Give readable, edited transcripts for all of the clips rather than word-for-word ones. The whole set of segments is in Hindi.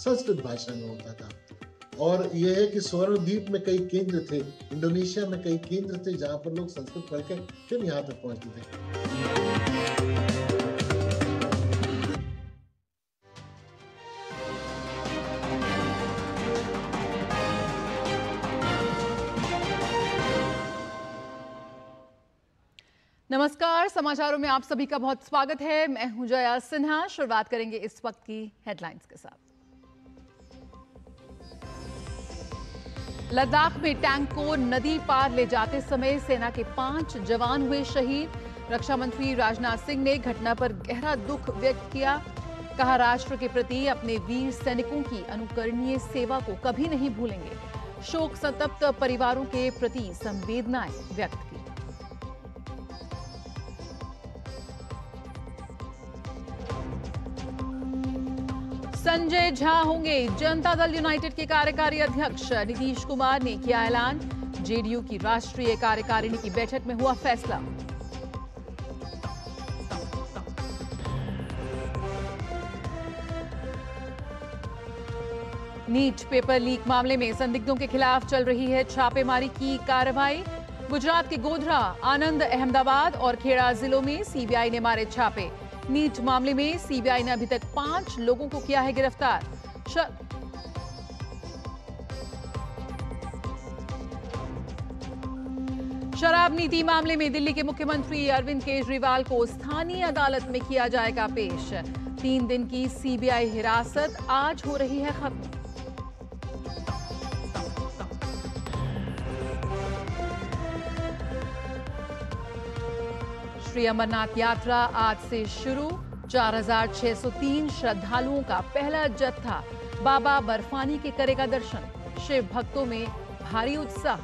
संस्कृत भाषा में होता था। और यह है कि स्वर्णद्वीप में कई केंद्र थे, इंडोनेशिया में कई केंद्र थे जहां पर लोग संस्कृत पढ़ के फिर यहाँ तक पहुंचते थे। नमस्कार, समाचारों में आप सभी का बहुत स्वागत है। मैं हूं जया सिन्हा। शुरुआत करेंगे इस वक्त की हेडलाइंस के साथ। लद्दाख में टैंक को नदी पार ले जाते समय सेना के 5 जवान हुए शहीद। रक्षा मंत्री राजनाथ सिंह ने घटना पर गहरा दुख व्यक्त किया। कहा, राष्ट्र के प्रति अपने वीर सैनिकों की अनुकरणीय सेवा को कभी नहीं भूलेंगे। शोक संतप्त परिवारों के प्रति संवेदनाएं व्यक्त की। संजय झा होंगे जनता दल यूनाइटेड के कार्यकारी अध्यक्ष। नीतीश कुमार ने किया ऐलान। जेडीयू की राष्ट्रीय कार्यकारिणी की बैठक में हुआ फैसला। नीट पेपर लीक मामले में संदिग्धों के खिलाफ चल रही है छापेमारी की कार्रवाई। गुजरात के गोधरा, आनंद, अहमदाबाद और खेड़ा जिलों में सीबीआई ने मारे छापे। नीट मामले में सीबीआई ने अभी तक 5 लोगों को किया है गिरफ्तार। शराब नीति मामले में दिल्ली के मुख्यमंत्री अरविंद केजरीवाल को स्थानीय अदालत में किया जाएगा पेश। 3 दिन की सीबीआई हिरासत आज हो रही है खत्म। श्री अमरनाथ यात्रा आज से शुरू। 4603 श्रद्धालुओं का पहला जत्था बाबा बर्फानी के करेगा दर्शन। शिव भक्तों में भारी उत्साह।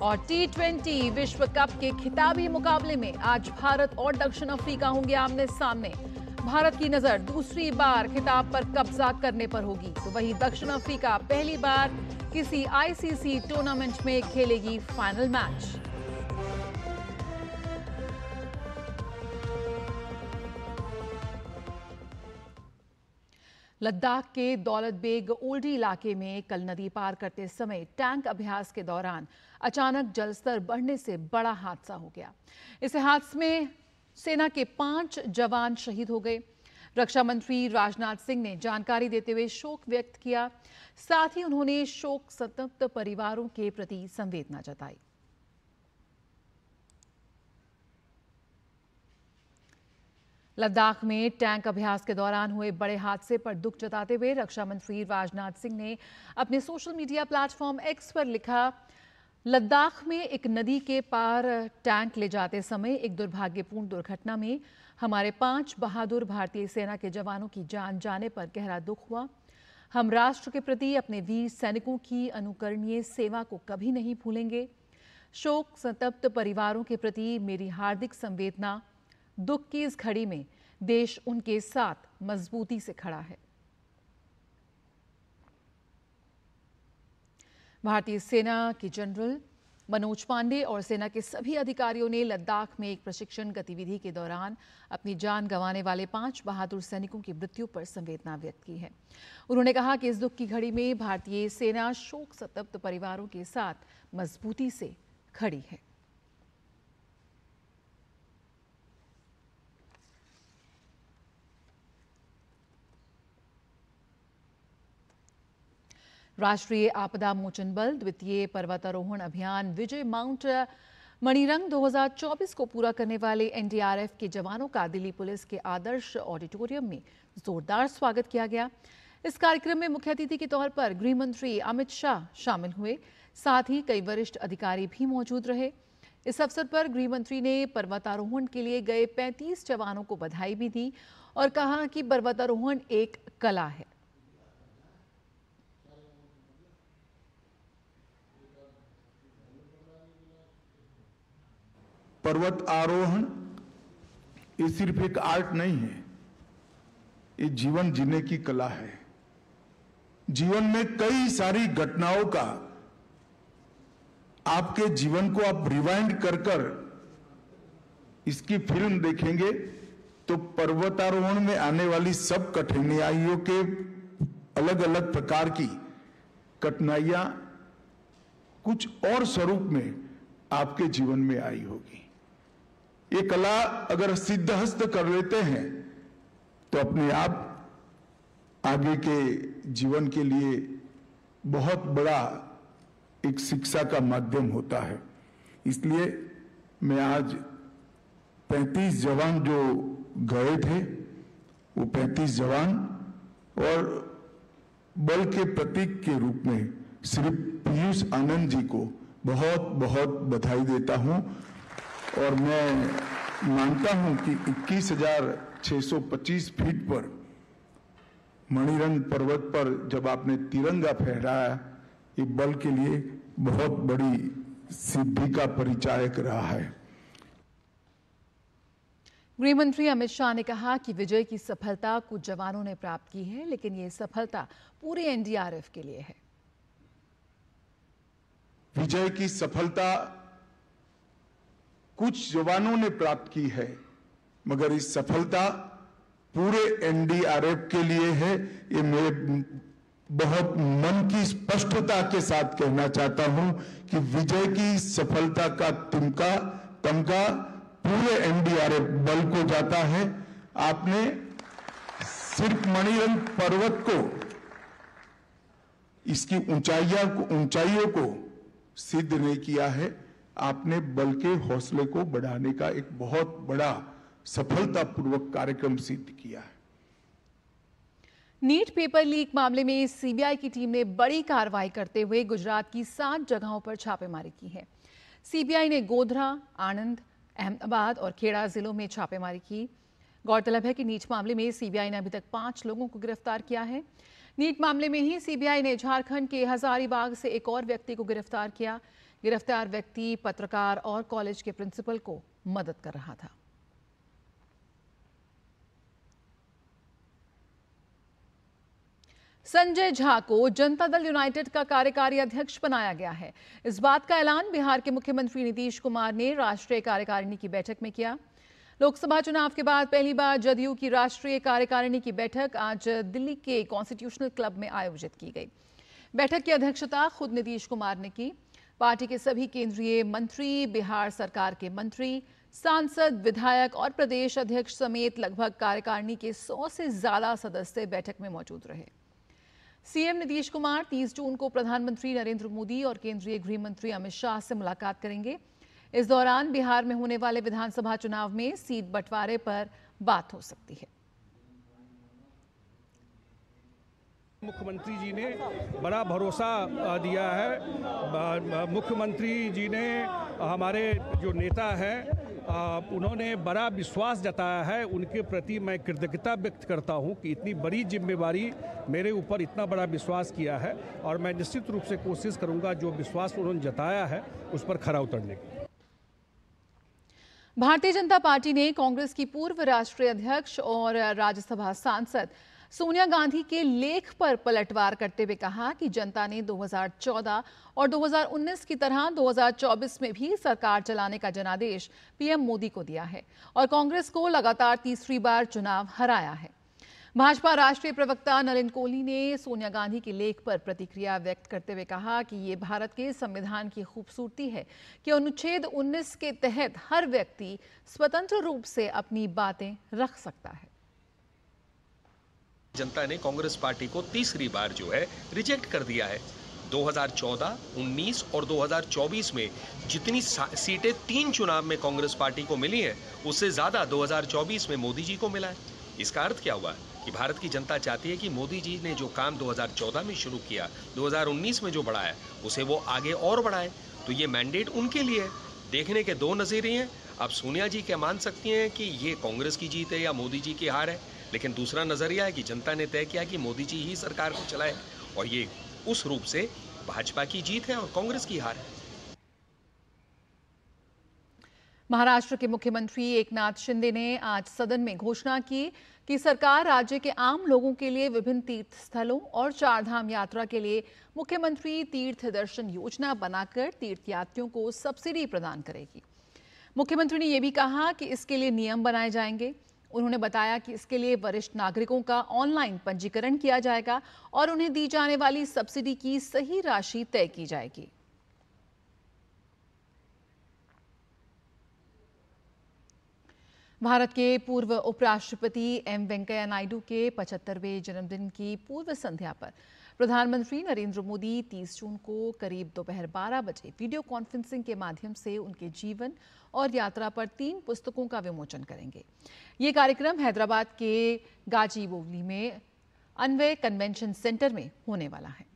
और T20 विश्व कप के खिताबी मुकाबले में आज भारत और दक्षिण अफ्रीका होंगे आमने सामने। भारत की नजर दूसरी बार खिताब पर कब्जा करने पर होगी, तो वहीं दक्षिण अफ्रीका पहली बार किसी आईसीसी टूर्नामेंट में खेलेगी फाइनल मैच। लद्दाख के दौलत बेग ओल्डी इलाके में कल नदी पार करते समय टैंक अभ्यास के दौरान अचानक जलस्तर बढ़ने से बड़ा हादसा हो गया। इस हादसे में सेना के 5 जवान शहीद हो गए। रक्षा मंत्री राजनाथ सिंह ने जानकारी देते हुए शोक व्यक्त किया। साथ ही उन्होंने शोक संतप्त परिवारों के प्रति संवेदना जताई। लद्दाख में टैंक अभ्यास के दौरान हुए बड़े हादसे पर दुख जताते हुए रक्षा मंत्री राजनाथ सिंह ने अपने सोशल मीडिया प्लेटफॉर्म एक्स पर लिखा, लद्दाख में एक नदी के पार टैंक ले जाते समय एक दुर्भाग्यपूर्ण दुर्घटना में हमारे 5 बहादुर भारतीय सेना के जवानों की जान जाने पर गहरा दुख हुआ। हम राष्ट्र के प्रति अपने वीर सैनिकों की अनुकरणीय सेवा को कभी नहीं भूलेंगे। शोक संतप्त परिवारों के प्रति मेरी हार्दिक संवेदना। दुख की इस घड़ी में देश उनके साथ मजबूती से खड़ा है। भारतीय सेना के जनरल मनोज पांडे और सेना के सभी अधिकारियों ने लद्दाख में एक प्रशिक्षण गतिविधि के दौरान अपनी जान गंवाने वाले 5 बहादुर सैनिकों की मृत्यु पर संवेदना व्यक्त की है। उन्होंने कहा कि इस दुख की घड़ी में भारतीय सेना शोक संतप्त परिवारों के साथ मजबूती से खड़ी है। राष्ट्रीय आपदा मोचन बल द्वितीय पर्वतारोहण अभियान विजय माउंट मणिरंग 2024 को पूरा करने वाले एनडीआरएफ के जवानों का दिल्ली पुलिस के आदर्श ऑडिटोरियम में जोरदार स्वागत किया गया। इस कार्यक्रम में मुख्य अतिथि के तौर पर गृह मंत्री अमित शाह शामिल हुए। साथ ही कई वरिष्ठ अधिकारी भी मौजूद रहे। इस अवसर पर गृह मंत्री ने पर्वतारोहण के लिए गए 35 जवानों को बधाई भी दी और कहा कि पर्वतारोहण एक कला है। पर्वत आरोहण ये सिर्फ एक आर्ट नहीं है, ये जीवन जीने की कला है। जीवन में कई सारी घटनाओं का आपके जीवन को आप रिवाइंड कर इसकी फिल्म देखेंगे तो पर्वतारोहण में आने वाली सब कठिनाइयों के अलग अलग प्रकार की कठिनाइयां कुछ और स्वरूप में आपके जीवन में आई होगी। ये कला अगर सिद्धहस्त कर लेते हैं तो अपने आप आगे के जीवन के लिए बहुत बड़ा एक शिक्षा का माध्यम होता है। इसलिए मैं आज 35 जवान जो गए थे, वो 35 जवान और बल के प्रतीक के रूप में श्री पीयूष आनंद जी को बहुत बहुत बधाई देता हूं। और मैं मानता हूं कि 21,625 फीट पर मणिरंग पर्वत पर जब आपने तिरंगा फहराया, ये बल के लिए बहुत बड़ी सिद्धि का परिचायक रहा है। गृह मंत्री अमित शाह ने कहा कि विजय की सफलता कुछ जवानों ने प्राप्त की है, लेकिन ये सफलता पूरे एनडीआरएफ के लिए है। विजय की सफलता कुछ जवानों ने प्राप्त की है, मगर इस सफलता पूरे एनडीआरएफ के लिए है। ये मैं बहुत मन की स्पष्टता के साथ कहना चाहता हूं कि विजय की सफलता का तमगा पूरे एनडीआरएफ बल को जाता है। आपने सिर्फ मणिरंग पर्वत को, इसकी ऊंचाइयों को सिद्ध नहीं किया है, आपने बल के हौसले को बढ़ाने का एक बहुत बड़ा सफलतापूर्वक कार्यक्रम सिद्ध किया है। नीट पेपर लीक मामले में सीबीआई की टीम ने बड़ी कार्रवाई करते हुए गुजरात की 7 जगहों पर छापेमारी की है। सीबीआई ने गोधरा, आणंद, अहमदाबाद और खेड़ा जिलों में छापेमारी की। गौरतलब है कि नीट मामले में सीबीआई ने अभी तक 5 लोगों को गिरफ्तार किया है। नीट मामले में ही सीबीआई ने झारखंड के हजारीबाग से एक और व्यक्ति को गिरफ्तार किया। गिरफ्तार व्यक्ति पत्रकार और कॉलेज के प्रिंसिपल को मदद कर रहा था। संजय झा को जनता दल यूनाइटेड का कार्यकारी अध्यक्ष बनाया गया है। इस बात का ऐलान बिहार के मुख्यमंत्री नीतीश कुमार ने राष्ट्रीय कार्यकारिणी की बैठक में किया। लोकसभा चुनाव के बाद पहली बार जदयू की राष्ट्रीय कार्यकारिणी की बैठक आज दिल्ली के कॉन्स्टिट्यूशनल क्लब में आयोजित की गई। बैठक की अध्यक्षता खुद नीतीश कुमार ने की। पार्टी के सभी केंद्रीय मंत्री, बिहार सरकार के मंत्री, सांसद, विधायक और प्रदेश अध्यक्ष समेत लगभग कार्यकारिणी के 100 से ज्यादा सदस्य बैठक में मौजूद रहे। सीएम नीतीश कुमार 30 जून को प्रधानमंत्री नरेंद्र मोदी और केंद्रीय गृह मंत्री अमित शाह से मुलाकात करेंगे। इस दौरान बिहार में होने वाले विधानसभा चुनाव में सीट बंटवारे पर बात हो सकती है। मुख्यमंत्री जी ने बड़ा भरोसा दिया है। मुख्यमंत्री जी ने हमारे जो नेता हैं उन्होंने बड़ा विश्वास जताया है। उनके प्रति मैं कृतज्ञता व्यक्त करता हूं कि इतनी बड़ी जिम्मेवारी मेरे ऊपर इतना बड़ा विश्वास किया है और मैं निश्चित रूप से कोशिश करूंगा जो विश्वास उन्होंने जताया है उस पर खरा उतरने की। भारतीय जनता पार्टी ने कांग्रेस की पूर्व राष्ट्रीय अध्यक्ष और राज्यसभा सांसद सोनिया गांधी के लेख पर पलटवार करते हुए कहा कि जनता ने 2014 और 2019 की तरह 2024 में भी सरकार चलाने का जनादेश पीएम मोदी को दिया है और कांग्रेस को लगातार तीसरी बार चुनाव हराया है। भाजपा राष्ट्रीय प्रवक्ता नलिन कोहली ने सोनिया गांधी के लेख पर प्रतिक्रिया व्यक्त करते हुए कहा कि ये भारत के संविधान की खूबसूरती है कि अनुच्छेद 19 के तहत हर व्यक्ति स्वतंत्र रूप से अपनी बातें रख सकता है। जनता ने कांग्रेस पार्टी को तीसरी बार जो है रिजेक्ट कर दिया है। 2014, 19 और 2024 में जितनी सीटें 3 चुनाव में कांग्रेस पार्टी को मिली हैं, उससे ज्यादा 2024 में मोदी जी को मिला है। इसका अर्थ क्या हुआ कि भारत की जनता चाहती है कि मोदी जी ने जो काम 2014 में शुरू किया, 2019 में जो बढ़ाया, उसे वो आगे और बढ़ाए। तो ये मैंडेट उनके लिए है। देखने के 2 नजरिए हैं। अब सोनिया जी क्या मान सकती हैं कि ये कांग्रेस की जीत है या मोदी जी की हार है, लेकिन दूसरा नजरिया है कि जनता ने तय किया कि मोदी जी ही सरकार को चलाए और ये उस रूप से भाजपा की जीत है और कांग्रेस की हार है। महाराष्ट्र के मुख्यमंत्री एकनाथ शिंदे ने आज सदन में घोषणा की कि सरकार राज्य के आम लोगों के लिए विभिन्न तीर्थ स्थलों और 4 धाम यात्रा के लिए मुख्यमंत्री तीर्थ दर्शन योजना बनाकर तीर्थयात्रियों को सब्सिडी प्रदान करेगी। मुख्यमंत्री ने यह भी कहा कि इसके लिए नियम बनाए जाएंगे। उन्होंने बताया कि इसके लिए वरिष्ठ नागरिकों का ऑनलाइन पंजीकरण किया जाएगा और उन्हें दी जाने वाली सब्सिडी की सही राशि तय की जाएगी। भारत के पूर्व उपराष्ट्रपति एम वेंकैया नायडू के 75वें जन्मदिन की पूर्व संध्या पर प्रधानमंत्री नरेंद्र मोदी 30 जून को करीब दोपहर 12 बजे वीडियो कॉन्फ्रेंसिंग के माध्यम से उनके जीवन और यात्रा पर 3 पुस्तकों का विमोचन करेंगे। ये कार्यक्रम हैदराबाद के गाजीबोवली में अन्वय कन्वेंशन सेंटर में होने वाला है।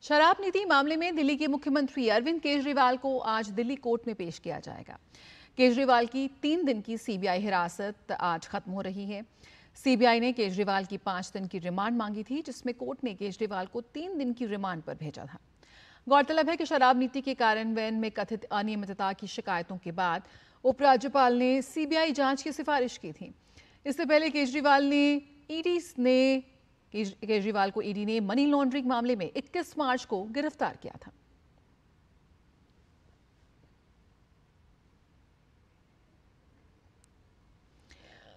शराब नीति मामले में दिल्ली के मुख्यमंत्री अरविंद केजरीवाल को आज दिल्ली कोर्ट में पेश किया जाएगा। केजरीवाल की 3 दिन की सीबीआई हिरासत आज खत्म हो रही है। सीबीआई ने केजरीवाल की 5 दिन की रिमांड मांगी थी, जिसमें कोर्ट ने केजरीवाल को 3 दिन की रिमांड पर भेजा था। गौरतलब है कि शराब नीति के कार्यान्वयन में कथित अनियमितता की शिकायतों के बाद उपराज्यपाल ने सीबीआई जांच की सिफारिश की थी। इससे पहले केजरीवाल को ईडी ने मनी लॉन्ड्रिंग मामले में 21 मार्च को गिरफ्तार किया था।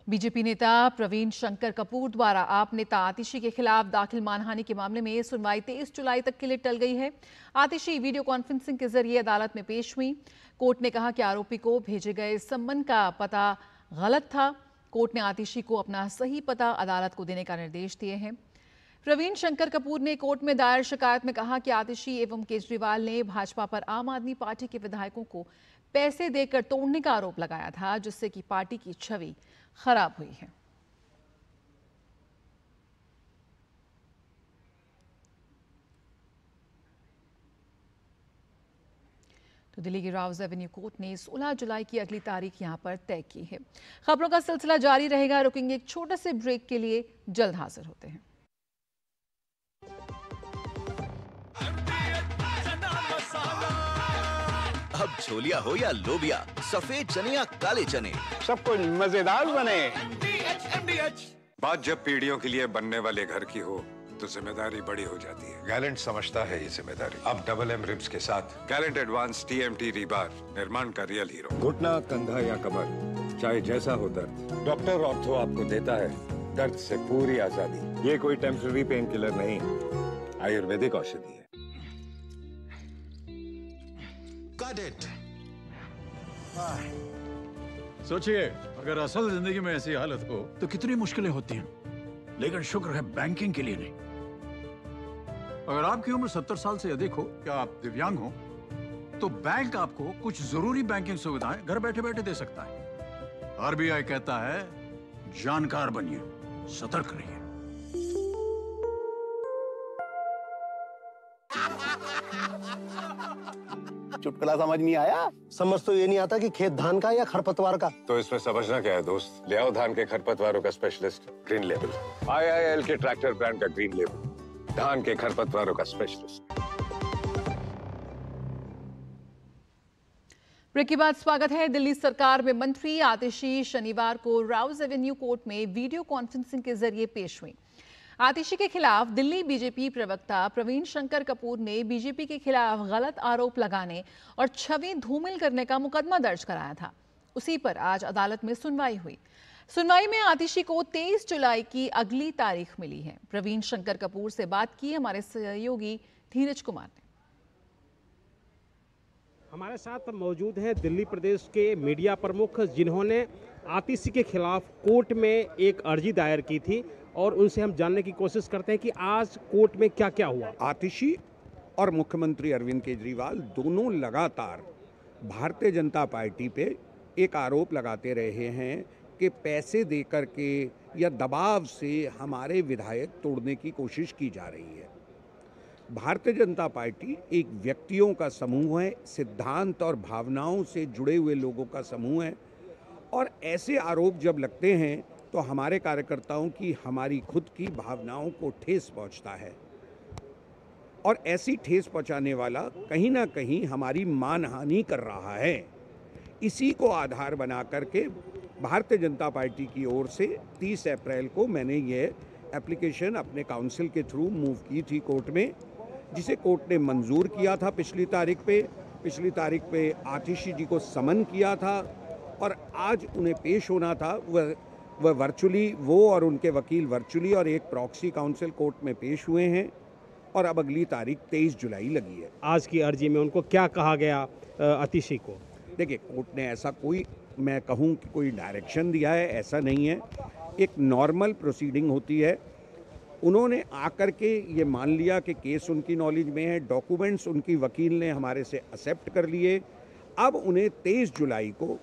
बीजेपी नेता प्रवीण शंकर कपूर द्वारा आप नेता आतिशी के खिलाफ दाखिल मानहानि के मामले में सुनवाई 23 जुलाई तक के लिए टल गई है। आतिशी वीडियो कॉन्फ्रेंसिंग के जरिए अदालत में पेश हुई। कोर्ट ने कहा कि आरोपी को भेजे गए सम्मन का पता गलत था। कोर्ट ने आतिशी को अपना सही पता अदालत को देने का निर्देश दिए हैं। प्रवीण शंकर कपूर ने कोर्ट में दायर शिकायत में कहा कि आतिशी एवं केजरीवाल ने भाजपा पर आम आदमी पार्टी के विधायकों को पैसे देकर तोड़ने का आरोप लगाया था, जिससे कि पार्टी की छवि खराब हुई है। तो दिल्ली की राउज एवेन्यू कोर्ट ने 16 जुलाई की अगली तारीख यहां पर तय की है। खबरों का सिलसिला जारी रहेगा। रुकेंगे एक छोटे से ब्रेक के लिए, जल्द हाजिर होते हैं। अब छोलिया हो या लोबिया, सफेद चने या काले चने, सब कुछ मजेदार बने। बात जब पीढ़ियों के लिए बनने वाले घर की हो तो जिम्मेदारी बड़ी हो जाती है। गैलेंट समझता है ये जिम्मेदारी। अब डबल एम रिब्स के साथ गैलेंट एडवांस TMT रीबार, निर्माण का रियल हीरो। घुटना, कंधा या कमर, चाहे जैसा हो दर्द, डॉक्टर ऑर्थो आपको देता है दर्द से पूरी आजादी। ये कोई टेम्पररी पेन किलर नहीं, आयुर्वेदिक औषधि है। सोचिए, अगर असल जिंदगी में ऐसी हालत हो तो कितनी मुश्किलें होती हैं, लेकिन शुक्र है बैंकिंग के लिए नहीं। अगर आपकी उम्र 70 साल से अधिक हो या आप दिव्यांग हो तो बैंक आपको कुछ जरूरी बैंकिंग सुविधाएं घर बैठे बैठे दे सकता है। RBI कहता है, जानकार बनिए, सतर्क रहिए। चुटकुला समझ नहीं आया? समझ तो ये नहीं आता कि खेत धान का या खरपतवार का। तो इसमें समझना क्या है दोस्त? ले आओ धान के खरपतवारों का स्पेशलिस्ट ग्रीन लेबल। IIL के ट्रैक्टर ब्रांड का ग्रीन लेबल, धान के खरपतवारों का स्पेशलिस्ट। ब्रेक के बाद स्वागत है। दिल्ली सरकार में मंत्री आतिशी शनिवार को राउज एवेन्यू कोर्ट में वीडियो कॉन्फ्रेंसिंग के जरिए पेश हुई। आतिशी के खिलाफ दिल्ली बीजेपी प्रवक्ता प्रवीण शंकर कपूर ने बीजेपी के खिलाफ गलत आरोप लगाने और छवि धूमिल करने का मुकदमा दर्ज कराया था। उसी पर आज अदालत में सुनवाई हुई। सुनवाई में आतिशी को 23 जुलाई की अगली तारीख मिली है। प्रवीण शंकर कपूर से बात की हमारे सहयोगी धीरज कुमार ने। हमारे साथ मौजूद हैं दिल्ली प्रदेश के मीडिया प्रमुख, जिन्होंने आतिशी के खिलाफ कोर्ट में एक अर्जी दायर की थी, और उनसे हम जानने की कोशिश करते हैं कि आज कोर्ट में क्या क्या हुआ। आतिशी और मुख्यमंत्री अरविंद केजरीवाल दोनों लगातार भारतीय जनता पार्टी पे एक आरोप लगाते रहे हैं कि पैसे देकर के या दबाव से हमारे विधायक तोड़ने की कोशिश की जा रही है। भारतीय जनता पार्टी एक व्यक्तियों का समूह है, सिद्धांत और भावनाओं से जुड़े हुए लोगों का समूह है, और ऐसे आरोप जब लगते हैं तो हमारे कार्यकर्ताओं की, हमारी खुद की भावनाओं को ठेस पहुंचता है। और ऐसी ठेस पहुंचाने वाला कहीं ना कहीं हमारी मानहानि कर रहा है। इसी को आधार बना करके भारतीय जनता पार्टी की ओर से 30 अप्रैल को मैंने ये एप्लीकेशन अपने काउंसिल के थ्रू मूव की थी कोर्ट में, जिसे कोर्ट ने मंजूर किया था। पिछली तारीख पे आतिशी जी को समन किया था और आज उन्हें पेश होना था। वह वर्चुअली, वो और उनके वकील वर्चुअली और एक प्रॉक्सी काउंसिल कोर्ट में पेश हुए हैं और अब अगली तारीख 23 जुलाई लगी है। आज की अर्जी में उनको क्या कहा गया आतिशी को? देखिए, कोर्ट ने ऐसा कोई, मैं कहूँ कि कोई डायरेक्शन दिया है, ऐसा नहीं है। एक नॉर्मल प्रोसीडिंग होती है। उन्होंने आकर के ये मान लिया कि केस उनकी नॉलेज में है, डॉक्यूमेंट्स उनकी वकील ने हमारे से एक्सेप्ट कर लिए। अब उन्हें 23 जुलाई को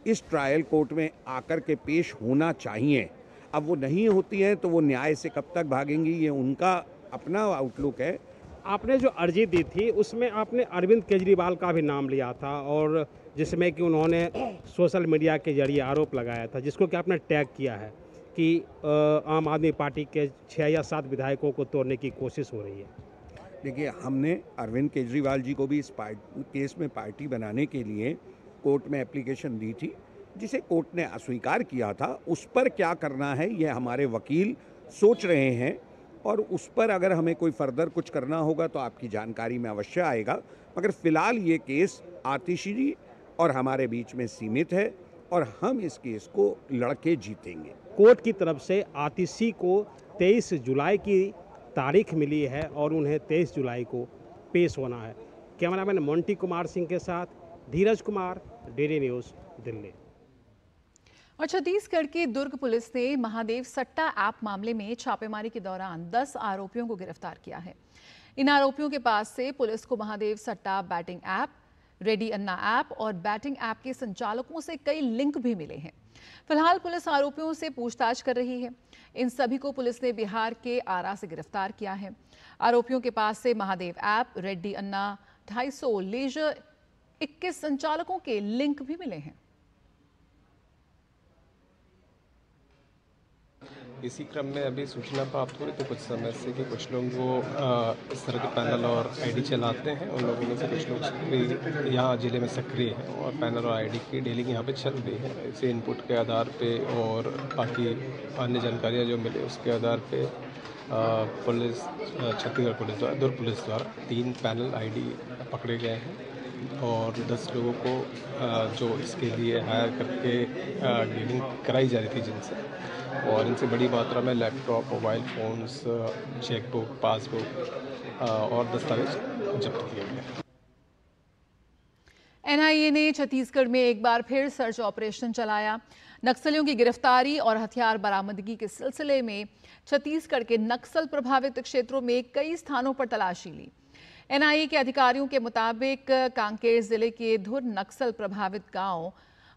इस ट्रायल कोर्ट में आकर के पेश होना चाहिए। अब वो नहीं होती हैं तो वो न्याय से कब तक भागेंगी, ये उनका अपना आउटलुक है। आपने जो अर्जी दी थी उसमें आपने अरविंद केजरीवाल का भी नाम लिया था, और जिसमें कि उन्होंने सोशल मीडिया के जरिए आरोप लगाया था, जिसको कि आपने टैग किया है कि आम आदमी पार्टी के 6 या 7 विधायकों को तोड़ने की कोशिश हो रही है। देखिए, हमने अरविंद केजरीवाल जी को भी इस केस में पार्टी बनाने के लिए कोर्ट में एप्लीकेशन दी थी, जिसे कोर्ट ने अस्वीकार किया था। उस पर क्या करना है ये हमारे वकील सोच रहे हैं, और उस पर अगर हमें कोई फर्दर कुछ करना होगा तो आपकी जानकारी में अवश्य आएगा। मगर फिलहाल ये केस आतिशी जी और हमारे बीच में सीमित है और हम इस केस को लड़के जीतेंगे। कोर्ट की तरफ से आतिशी को 23 जुलाई की तारीख मिली है और उन्हें 23 जुलाई को पेश होना है। कैमरामैन मोंटी कुमार सिंह के साथ धीरज कुमार, DD न्यूज़, दिल्ली। और छत्तीसगढ़ की दुर्ग पुलिस ने महादेव सट्टा ऐप मामले में छापेमारी के दौरान 10 आरोपियों को गिरफ्तार किया है। इन आरोपियों के पास से पुलिस को महादेव सट्टा बैटिंग ऐप, रेडी अन्ना ऐप और बैटिंग ऐप के संचालकों से कई लिंक भी मिले हैं। फिलहाल पुलिस आरोपियों से पूछताछ कर रही है। इन सभी को पुलिस ने बिहार के आरा से गिरफ्तार किया है। आरोपियों के पास से महादेव ऐप, रेड्डी अन्ना, 250 लेजर, 21 संचालकों के लिंक भी मिले हैं। इसी क्रम में अभी सूचना प्राप्त हो रही थी कुछ समय से कि कुछ लोग वो इस तरह के पैनल और आईडी चलाते हैं। उन लोगों में से कुछ लोग यहाँ जिले में सक्रिय हैं और पैनल और आईडी की डीलिंग यहाँ पे चल रही है। इसे इनपुट के आधार पे और बाकी अन्य जानकारियाँ जो मिले उसके आधार पे पुलिस, छत्तीसगढ़ पुलिस द्वारा, दुर्ग पुलिस द्वारा 3 पैनल आईडी पकड़े गए हैं और 10 लोगों को जो इसके लिए हायर करके डीलिंग कराई जा रही थी जिनसे, और इनसे बड़ी मात्रा में laptop, mobile phones, chequebook, passbook और दस्तावेज जब्त किए गए। एनआईए ने छत्तीसगढ़ में एक बार फिर सर्च ऑपरेशन चलाया। नक्सलियों की गिरफ्तारी और हथियार बरामदगी के सिलसिले में छत्तीसगढ़ के नक्सल प्रभावित क्षेत्रों में कई स्थानों पर तलाशी ली। एनआईए के अधिकारियों के मुताबिक कांकेर जिले के धुर नक्सल प्रभावित गांव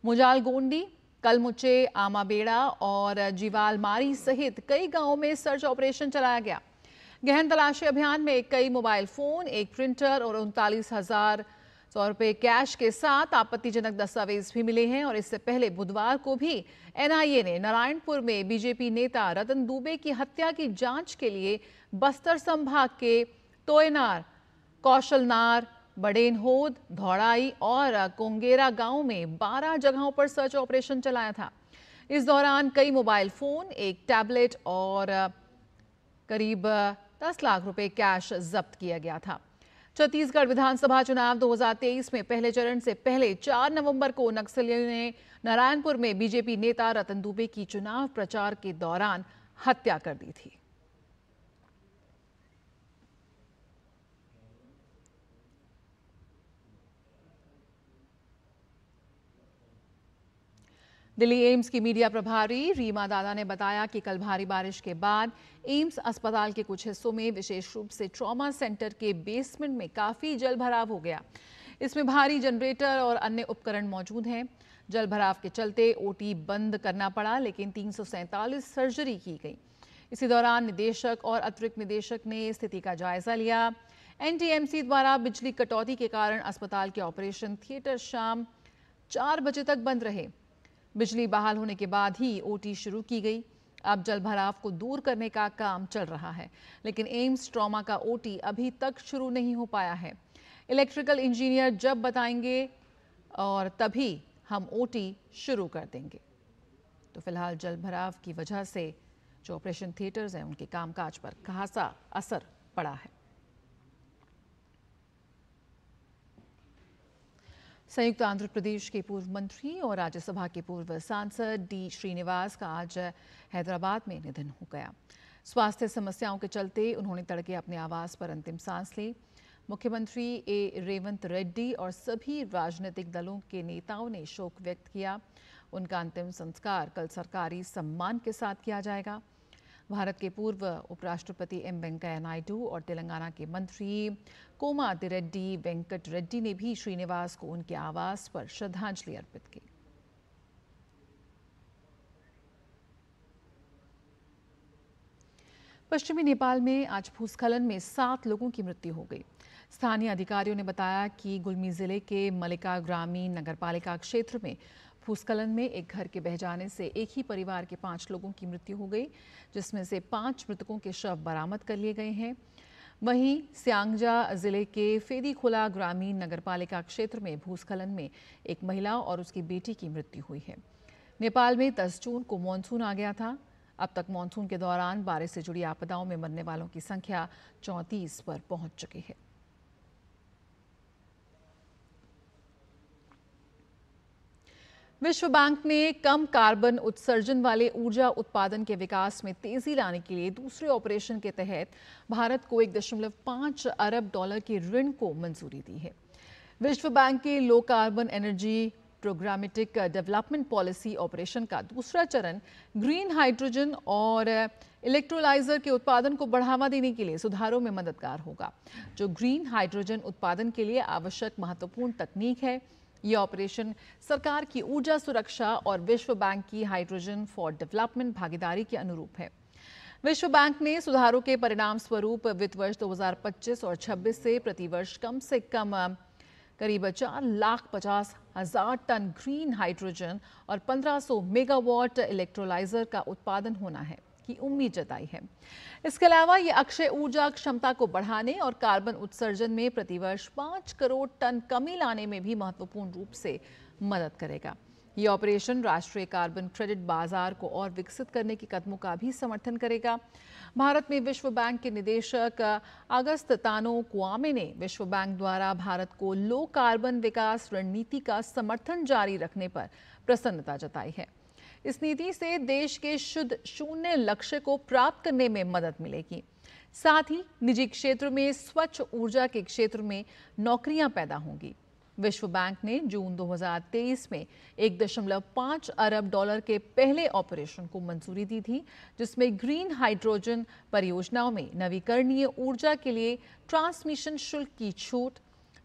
मुजालगोंडी, कलमुचे, आमाबेड़ा और जीवालमारी सहित कई गांवों में सर्च ऑपरेशन चलाया गया। गहन तलाशी अभियान में कई मोबाइल फोन, एक प्रिंटर और 39,100 रुपए कैश के साथ आपत्तिजनक दस्तावेज भी मिले हैं। और इससे पहले बुधवार को भी एनआईए ने नारायणपुर में बीजेपी नेता रतन दुबे की हत्या की जांच के लिए बस्तर संभाग के तोयनार, कौशलनार, बड़ेनहोद, धौड़ाई और कोंगेरा गांव में 12 जगहों पर सर्च ऑपरेशन चलाया था। इस दौरान कई मोबाइल फोन, एक टैबलेट और करीब 10 लाख रुपए कैश जब्त किया गया था। छत्तीसगढ़ विधानसभा चुनाव 2023 में पहले चरण से पहले 4 नवंबर को नक्सलियों ने नारायणपुर में बीजेपी नेता रतन दुबे की चुनाव प्रचार के दौरान हत्या कर दी थी। दिल्ली एम्स की मीडिया प्रभारी रीमा दादा ने बताया कि कल भारी बारिश के बाद एम्स अस्पताल के कुछ हिस्सों में, विशेष रूप से ट्रॉमा सेंटर के बेसमेंट में काफी जल भराव हो गया। इसमें भारी जनरेटर और अन्य उपकरण मौजूद हैं। जल भराव के चलते ओटी बंद करना पड़ा, लेकिन 347 सर्जरी की गई। इसी दौरान निदेशक और अतिरिक्त निदेशक ने स्थिति का जायजा लिया। एनटीएमसी द्वारा बिजली कटौती के कारण अस्पताल के ऑपरेशन थिएटर शाम 4 बजे तक बंद रहे। बिजली बहाल होने के बाद ही ओटी शुरू की गई। अब जलभराव को दूर करने का काम चल रहा है, लेकिन एम्स ट्रॉमा का ओटी अभी तक शुरू नहीं हो पाया है। इलेक्ट्रिकल इंजीनियर जब बताएंगे और तभी हम ओटी शुरू कर देंगे। तो फिलहाल जलभराव की वजह से जो ऑपरेशन थिएटर्स हैं उनके कामकाज पर खासा असर पड़ा है। संयुक्त आंध्र प्रदेश के पूर्व मंत्री और राज्यसभा के पूर्व सांसद डी श्रीनिवास का आज हैदराबाद में निधन हो गया। स्वास्थ्य समस्याओं के चलते उन्होंने तड़के अपने आवास पर अंतिम सांस ली। मुख्यमंत्री ए रेवंत रेड्डी और सभी राजनीतिक दलों के नेताओं ने शोक व्यक्त किया। उनका अंतिम संस्कार कल सरकारी सम्मान के साथ किया जाएगा। भारत के पूर्व उपराष्ट्रपति एम वेंकैया नायडू और तेलंगाना के मंत्री कोमातिरेड्डी वेंकट रेड्डी ने भी श्रीनिवास को उनके आवास पर श्रद्धांजलि अर्पित की। पश्चिमी नेपाल में आज भूस्खलन में 7 लोगों की मृत्यु हो गई। स्थानीय अधिकारियों ने बताया कि गुल्मी जिले के मलिका ग्रामीण नगरपालिका क्षेत्र में भूस्खलन में एक घर के बह जाने से एक ही परिवार के 5 लोगों की मृत्यु हो गई, जिसमें से 5 मृतकों के शव बरामद कर लिए गए हैं। वहीं सियांगजा जिले के फेदीखोला ग्रामीण नगरपालिका क्षेत्र में भूस्खलन में एक महिला और उसकी बेटी की मृत्यु हुई है। नेपाल में 10 जून को मानसून आ गया था। अब तक मानसून के दौरान बारिश से जुड़ी आपदाओं में मरने वालों की संख्या 34 पर पहुंच चुकी है। विश्व बैंक ने कम कार्बन उत्सर्जन वाले ऊर्जा उत्पादन के विकास में तेजी लाने के लिए दूसरे ऑपरेशन के तहत भारत को $1.5 अरब के ऋण को मंजूरी दी है। विश्व बैंक के low carbon energy programmatic development policy operation का दूसरा चरण ग्रीन हाइड्रोजन और इलेक्ट्रोलाइजर के उत्पादन को बढ़ावा देने के लिए सुधारों में मददगार होगा, जो ग्रीन हाइड्रोजन उत्पादन के लिए आवश्यक महत्वपूर्ण तकनीक है। यह ऑपरेशन सरकार की ऊर्जा सुरक्षा और विश्व बैंक की हाइड्रोजन फॉर डेवलपमेंट भागीदारी के अनुरूप है। विश्व बैंक ने सुधारों के परिणाम स्वरूप वित्त वर्ष 2025 और 26 से प्रतिवर्ष कम से कम करीब 4,50,000 टन ग्रीन हाइड्रोजन और 1500 मेगावाट इलेक्ट्रोलाइजर का उत्पादन होना है की उम्मीद जताई है। इसके अलावा ये अक्षय ऊर्जा क्षमता को बढ़ाने और कार्बन उत्सर्जन में प्रतिवर्ष 5 करोड़ टन कमी लाने में भी महत्वपूर्ण रूप से मदद करेगा। ये ऑपरेशन राष्ट्रीय कार्बन क्रेडिट बाजार को और विकसित करने के कदमों का भी समर्थन करेगा। भारत में विश्व बैंक के निदेशक अगस्त तानो क्वामे ने विश्व बैंक द्वारा भारत को लो कार्बन विकास रणनीति का समर्थन जारी रखने पर प्रसन्नता जताई है। इस नीति से देश के शुद्ध शून्य लक्ष्य को प्राप्त करने में मदद मिलेगी। साथ ही निजी क्षेत्र में स्वच्छ ऊर्जा के क्षेत्र में नौकरियां पैदा होंगी। विश्व बैंक ने जून 2023 में $1.5 अरब के पहले ऑपरेशन को मंजूरी दी थी, जिसमें ग्रीन हाइड्रोजन परियोजनाओं में नवीकरणीय ऊर्जा के लिए ट्रांसमिशन शुल्क की छूट,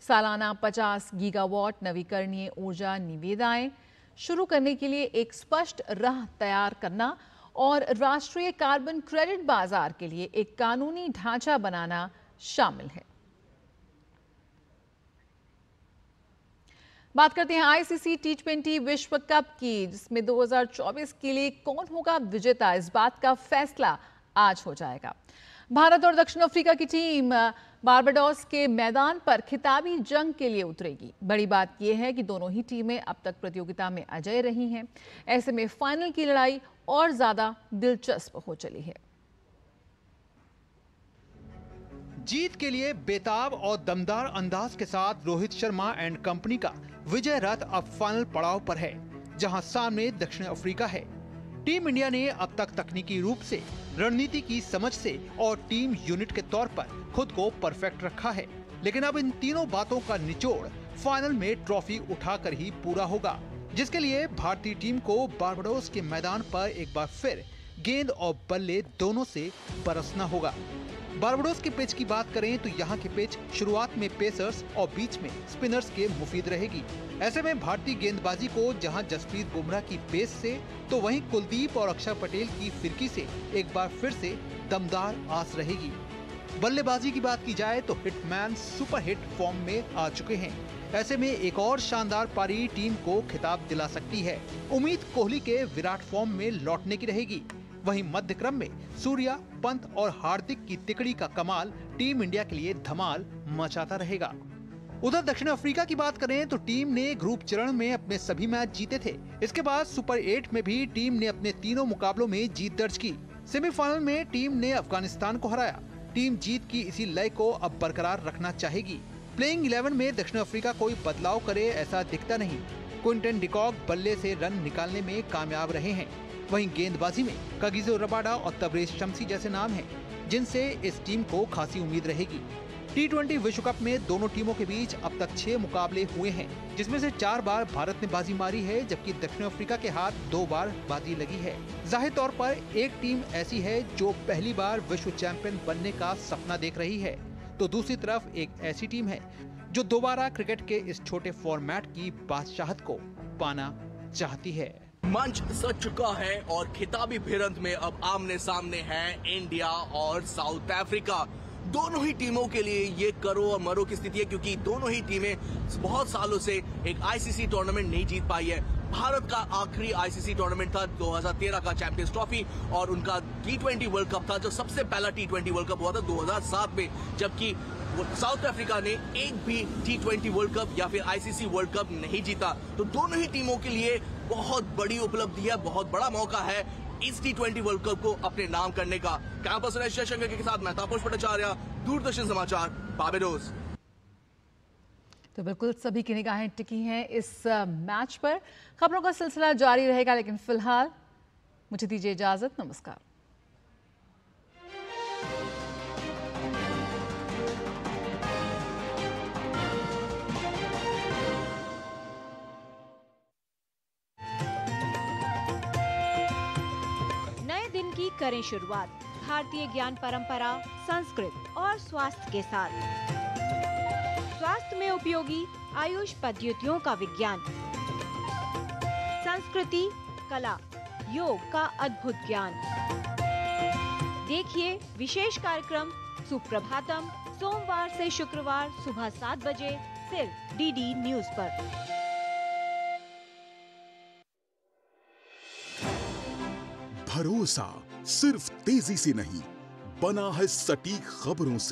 सालाना 50 गीगावाट नवीकरणीय ऊर्जा निविदाएं शुरू करने के लिए एक स्पष्ट राह तैयार करना और राष्ट्रीय कार्बन क्रेडिट बाजार के लिए एक कानूनी ढांचा बनाना शामिल है। बात करते हैं आईसीसी T20 विश्व कप की, जिसमें 2024 के लिए कौन होगा विजेता, इस बात का फैसला आज हो जाएगा। भारत और दक्षिण अफ्रीका की टीम बारबाडोस के मैदान पर खिताबी जंग के लिए उतरेगी। बड़ी बात यह है कि दोनों ही टीमें अब तक प्रतियोगिता में अजेय रही हैं। ऐसे में फाइनल की लड़ाई और ज्यादा दिलचस्प हो चली है। जीत के लिए बेताब और दमदार अंदाज के साथ रोहित शर्मा एंड कंपनी का विजय रथ अब फाइनल पड़ाव पर है, जहां सामने दक्षिण अफ्रीका है। टीम इंडिया ने अब तक तकनीकी रूप से, रणनीति की समझ से और टीम यूनिट के तौर पर खुद को परफेक्ट रखा है, लेकिन अब इन तीनों बातों का निचोड़ फाइनल में ट्रॉफी उठाकर ही पूरा होगा, जिसके लिए भारतीय टीम को बारबाडोस के मैदान पर एक बार फिर गेंद और बल्ले दोनों से बरसना होगा। बारबाडोस के पिच की बात करें तो यहाँ की पिच शुरुआत में पेसर्स और बीच में स्पिनर्स के मुफीद रहेगी। ऐसे में भारतीय गेंदबाजी को जहां जसप्रीत बुमराह की पेस से तो वहीं कुलदीप और अक्षर पटेल की फिरकी से एक बार फिर से दमदार आस रहेगी। बल्लेबाजी की बात की जाए तो हिटमैन सुपर हिट फॉर्म में आ चुके हैं। ऐसे में एक और शानदार पारी टीम को खिताब दिला सकती है। उम्मीद कोहली के विराट फॉर्म में लौटने की रहेगी। वहीं मध्य क्रम में सूर्या, पंत और हार्दिक की तिकड़ी का कमाल टीम इंडिया के लिए धमाल मचाता रहेगा। उधर दक्षिण अफ्रीका की बात करें तो टीम ने ग्रुप चरण में अपने सभी मैच जीते थे। इसके बाद सुपर 8 में भी टीम ने अपने तीनों मुकाबलों में जीत दर्ज की। सेमीफाइनल में टीम ने अफगानिस्तान को हराया। टीम जीत की इसी लय को अब बरकरार रखना चाहेगी। प्लेइंग 11 में दक्षिण अफ्रीका कोई बदलाव करे ऐसा दिखता नहीं। क्विंटन डिकॉक बल्ले से रन निकालने में कामयाब रहे हैं। वहीं गेंदबाजी में कागिसो रबाडा और तबरेज शम्सी जैसे नाम हैं, जिनसे इस टीम को खासी उम्मीद रहेगी। T20 विश्व कप में दोनों टीमों के बीच अब तक 6 मुकाबले हुए हैं, जिसमें से 4 बार भारत ने बाजी मारी है, जबकि दक्षिण अफ्रीका के हाथ 2 बार बाजी लगी है। जाहिर तौर पर एक टीम ऐसी है जो पहली बार विश्व चैंपियन बनने का सपना देख रही है, तो दूसरी तरफ एक ऐसी टीम है जो दोबारा क्रिकेट के इस छोटे फॉर्मेट की बादशाहत को पाना चाहती है। मंच सज चुका है और खिताबी भिड़ंत में अब आमने सामने है इंडिया और साउथ अफ्रीका। दोनों ही टीमों के लिए ये करो और मरो की स्थिति है, क्योंकि दोनों ही टीमें बहुत सालों से एक आईसीसी टूर्नामेंट नहीं जीत पाई है। भारत का आखिरी आईसीसी टूर्नामेंट था 2013 का चैंपियंस ट्रॉफी, और उनका T20 वर्ल्ड कप था जो सबसे पहला T20 वर्ल्ड कप हुआ था 2007 में, जबकि साउथ अफ्रीका ने एक भी T20 वर्ल्ड कप या फिर आईसीसी वर्ल्ड कप नहीं जीता। तो दोनों ही टीमों के लिए बहुत बड़ी उपलब्धि है, बहुत बड़ा मौका है इस T20 वर्ल्ड कप को अपने नाम करने का। कैंपस शंकर के साथ मैं तापस भट्टाचार्य, दूरदर्शन समाचार, बारबाडोस। तो बिल्कुल सभी की निगाहें टिकी हैं इस मैच पर। खबरों का सिलसिला जारी रहेगा, लेकिन फिलहाल मुझे दीजिए इजाजत। नमस्कार। दिन की करें शुरुआत भारतीय ज्ञान परंपरा, संस्कृत और स्वास्थ्य के साथ। स्वास्थ्य में उपयोगी आयुष पद्धतियों का विज्ञान, संस्कृति, कला, योग का अद्भुत ज्ञान। देखिए विशेष कार्यक्रम सुप्रभातम सोमवार से शुक्रवार सुबह 7 बजे सिर्फ DD न्यूज पर। भरोसा सिर्फ तेजी से नहीं, बना है सटीक खबरों से।